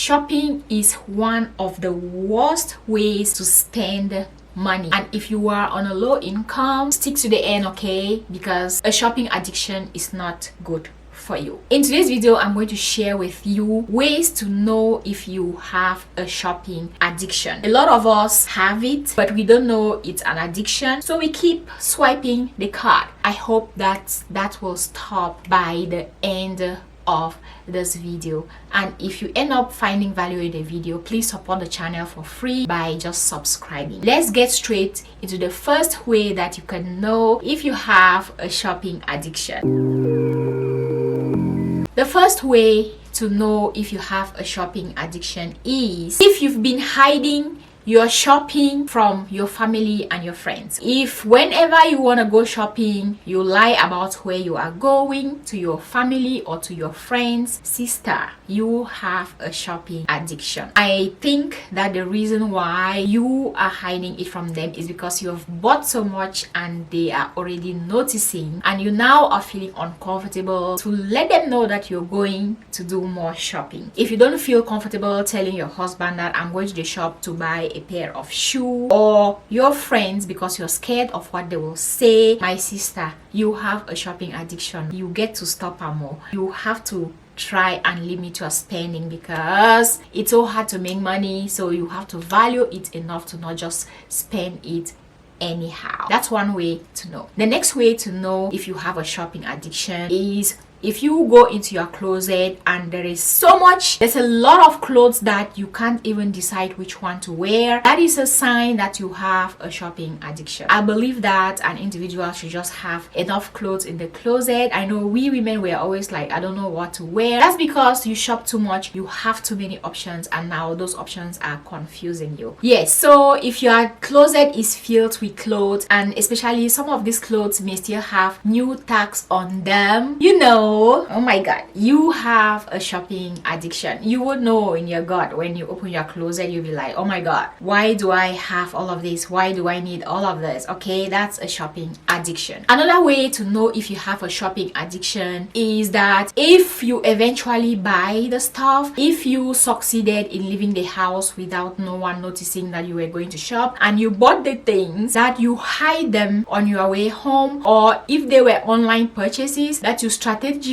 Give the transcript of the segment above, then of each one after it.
shopping is one of the worst ways to spend money, and if you are on a low income, stick to the end, okay? Because a shopping addiction is not good for you. In today's video, I'm going to share with you ways to know if you have a shopping addiction. A lot of us have it, but we don't know it's an addiction, so we keep swiping the card. I hope that will stop by the end of this video, and if you end up finding value in the video, please support the channel for free by just subscribing. Let's get straight into the first way that you can know if you have a shopping addiction. The first way to know if you have a shopping addiction is if you've been hiding your shopping from your family and your friends. If whenever you want to go shopping, you lie about where you are going to your family or to your friends, sister, you have a shopping addiction. I think that the reason why you are hiding it from them is because you have bought so much and they are already noticing, and you now are feeling uncomfortable to let them know that you're going to do more shopping. If you don't feel comfortable telling your husband that I'm going to the shop to buy a pair of shoes, or your friends because you're scared of what they will say, my sister, you have a shopping addiction. You get to stop her more. You have to try and limit your spending because it's so hard to make money, so you have to value it enough to not just spend it anyhow. That's one way to know. The next way to know if you have a shopping addiction is if you go into your closet and there's a lot of clothes that you can't even decide which one to wear. That is a sign that you have a shopping addiction. I believe that an individual should just have enough clothes in the closet. I know we women were always like, I don't know what to wear. That's because you shop too much, you have too many options, and now those options are confusing you. Yes, so if your closet is filled with clothes, and especially some of these clothes may still have new tags on them, oh my god, you have a shopping addiction. You would know in your gut when you open your closet, you'll be like, oh my god, why do I have all of this? Why do I need all of this? Okay, that's a shopping addiction. Another way to know if you have a shopping addiction is that if you eventually buy the stuff, if you succeeded in leaving the house without no one noticing that you were going to shop, and you bought the things, that you hide them on your way home, or if they were online purchases, that you strategically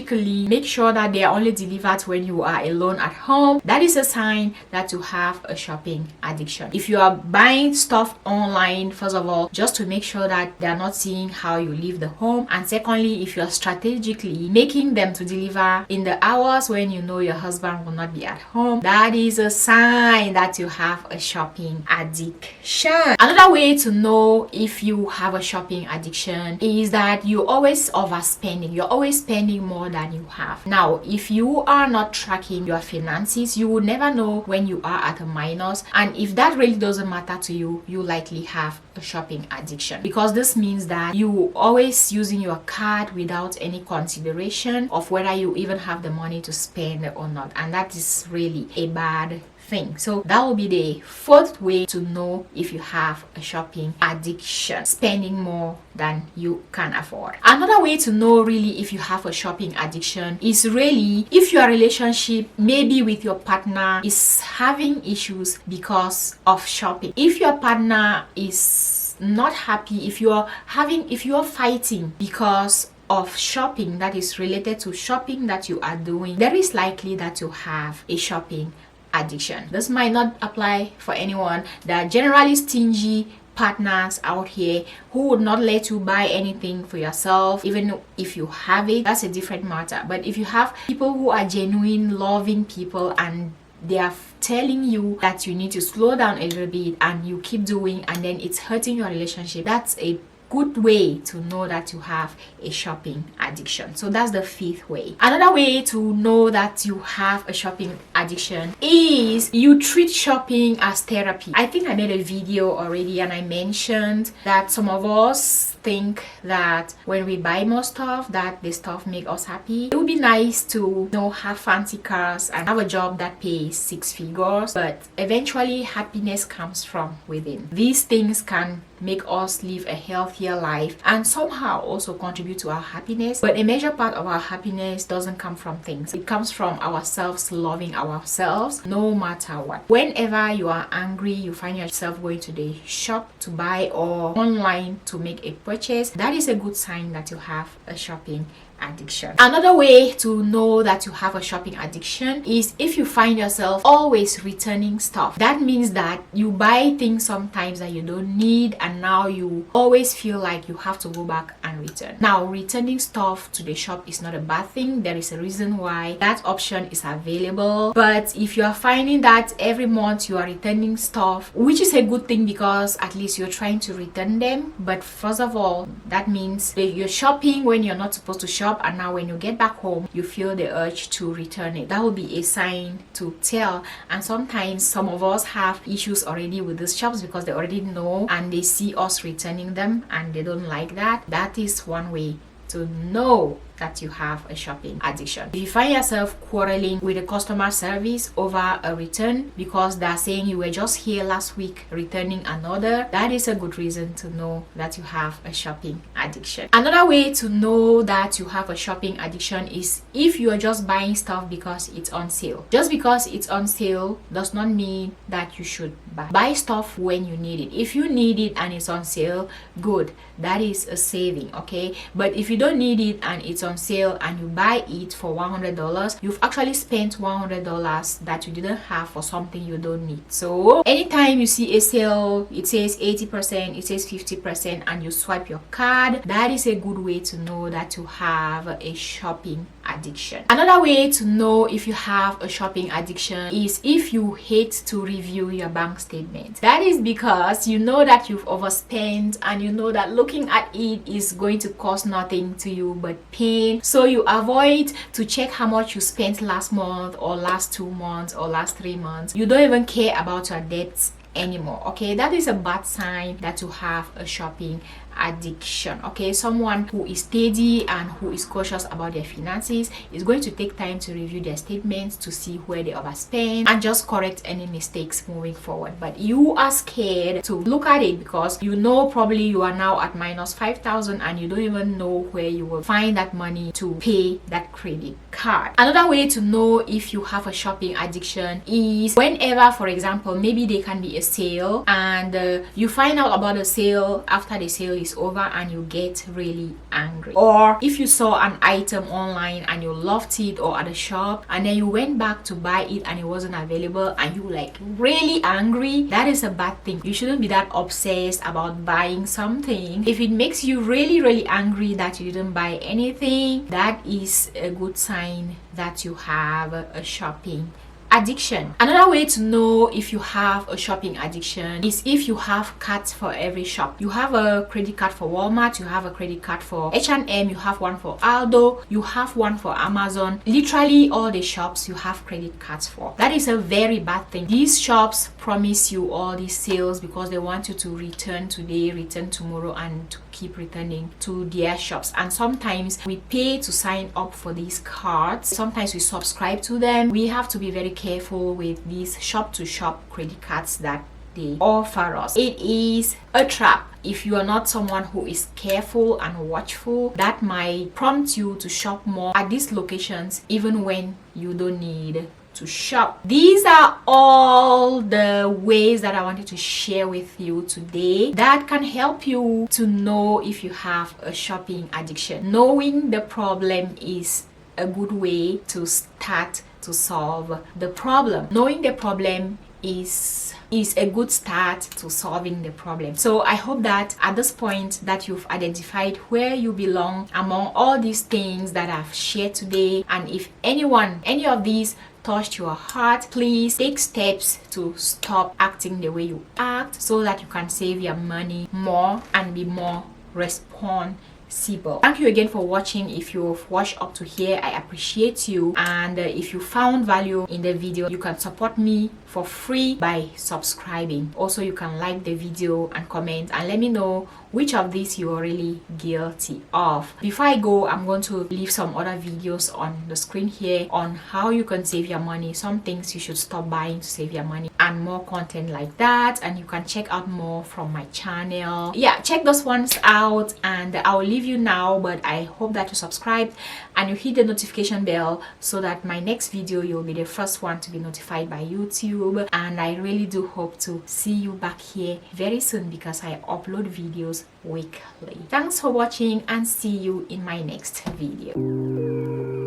make sure that they are only delivered when you are alone at home, that is a sign that you have a shopping addiction. If you are buying stuff online, first of all, just to make sure that they are not seeing how you leave the home, and secondly, if you are strategically making them to deliver in the hours when you know your husband will not be at home, that is a sign that you have a shopping addiction. Another way to know if you have a shopping addiction is that you always overspending. You're always spending more than you have. Now, if you are not tracking your finances, you will never know when you are at a minus, and if that really doesn't matter to you, you likely have a shopping addiction, because this means that you always using your card without any consideration of whether you even have the money to spend or not, and that is really a bad thing. So that will be the fourth way to know if you have a shopping addiction: spending more than you can afford. Another way to know really if you have a shopping addiction is really if your relationship maybe with your partner is having issues because of shopping. If your partner is not happy, if you are fighting because of shopping that is related to shopping that you are doing, there is likely that you have a shopping addiction. This might not apply for anyone. There are generally stingy partners out here who would not let you buy anything for yourself even if you have it. That's a different matter. But if you have people who are genuine loving people and they are telling you that you need to slow down a little bit and you keep doing, and then it's hurting your relationship, that's a good way to know that you have a shopping addiction. So that's the fifth way. Another way to know that you have a shopping addiction is you treat shopping as therapy. I think I made a video already and I mentioned that some of us think that when we buy more stuff, that the stuff make us happy. It would be nice to have fancy cars and have a job that pays 6 figures, but eventually happiness comes from within. These things can make us live a healthy happier life and somehow also contribute to our happiness. But a major part of our happiness doesn't come from things. It comes from ourselves loving ourselves no matter what. Whenever you are angry, you find yourself going to the shop to buy or online to make a purchase, that is a good sign that you have a shopping addiction. Another way to know that you have a shopping addiction is if you find yourself always returning stuff. That means that you buy things sometimes that you don't need and now you always feel like you have to go back and return. Now, returning stuff to the shop is not a bad thing. There is a reason why that option is available. But if you are finding that every month you are returning stuff, which is a good thing because at least you're trying to return them, but first of all, that means that you're shopping when you're not supposed to shop, and now when you get back home you feel the urge to return it. That will be a sign to tell. And sometimes some of us have issues already with these shops because they already know and they see us returning them and they don't like that. That is one way to know that you have a shopping addiction. If you find yourself quarreling with the customer service over a return because they're saying you were just here last week returning another, that is a good reason to know that you have a shopping addiction. Another way to know that you have a shopping addiction is if you are just buying stuff because it's on sale. Just because it's on sale does not mean that you should buy stuff when you need it. If you need it and it's on sale, good, that is a saving, okay? But if you don't need it and it's on sale and you buy it for $100, you've actually spent $100 that you didn't have for something you don't need. So anytime you see a sale, it says 80%, it says 50%, and you swipe your card, that is a good way to know that you have a shopping addiction. Another way to know if you have a shopping addiction is if you hate to review your bank statement. That is because you know that you've overspent and you know that looking at it is going to cost nothing to you but pain. So you avoid to check how much you spent last month or last 2 months or last 3 months. You don't even care about your debts anymore, okay? That is a bad sign that you have a shopping addiction, okay? Someone who is steady and who is cautious about their finances is going to take time to review their statements to see where they overspend and just correct any mistakes moving forward. But you are scared to look at it because you know probably you are now at minus 5,000 and you don't even know where you will find that money to pay that credit card. Another way to know if you have a shopping addiction is whenever, for example, maybe there can be a sale and you find out about the sale after the sale is over and you get really angry. Or if you saw an item online and you loved it or at a shop and then you went back to buy it and it wasn't available and you like really angry, that is a bad thing. You shouldn't be that obsessed about buying something. If it makes you really angry that you didn't buy anything, that is a good sign that you have a shopping addiction. Another way to know if you have a shopping addiction is if you have cards for every shop. You have a credit card for Walmart, you have a credit card for H&M, you have one for Aldo, you have one for Amazon. Literally all the shops you have credit cards for. That is a very bad thing. These shops promise you all these sales because they want you to return today, return tomorrow, and to keep returning to their shops. And sometimes we pay to sign up for these cards. Sometimes we subscribe to them. We have to be very careful with these shop-to-shop credit cards that they offer us. It is a trap. If you are not someone who is careful and watchful, that might prompt you to shop more at these locations even when you don't need to shop. These are all the ways that I wanted to share with you today that can help you to know if you have a shopping addiction. Knowing the problem is a good way to start to solve the problem. Knowing the problem is a good start to solving the problem. So I hope that at this point that you've identified where you belong among all these things that I've shared today, and if any of these touched your heart, please take steps to stop acting the way you act so that you can save your money more and be more responsible possible. Thank you again for watching. If you've watched up to here, I appreciate you. And if you found value in the video, you can support me for free by subscribing. Also, you can like the video and comment and let me know which of these you are really guilty of. Before I go, I'm going to leave some other videos on the screen here on how you can save your money, some things you should stop buying to save your money, and more content like that. And you can check out more from my channel. Yeah, check those ones out, and I will leave you now, but I hope that you subscribe and you hit the notification bell so that my next video, you'll be the first one to be notified by YouTube. And I really do hope to see you back here very soon, because I upload videos weekly. Thanks for watching, and see you in my next video.